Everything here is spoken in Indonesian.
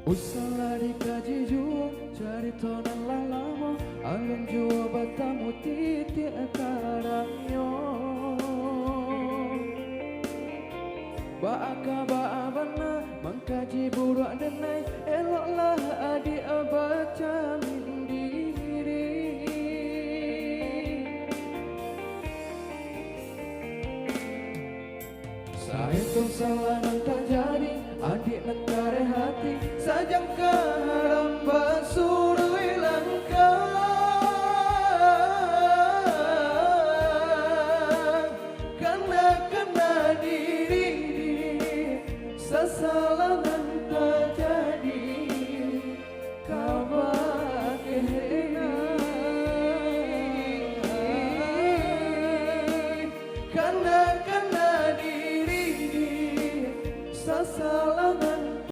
Usaha dikaji jua cari tonan lalamo alun jua batamu titik karanyo Baaka baabana mengkaji buruak denai eloklah adik baca mindiri Saya tuh salah nang tak jadi adik nekare hati sajang karam basuh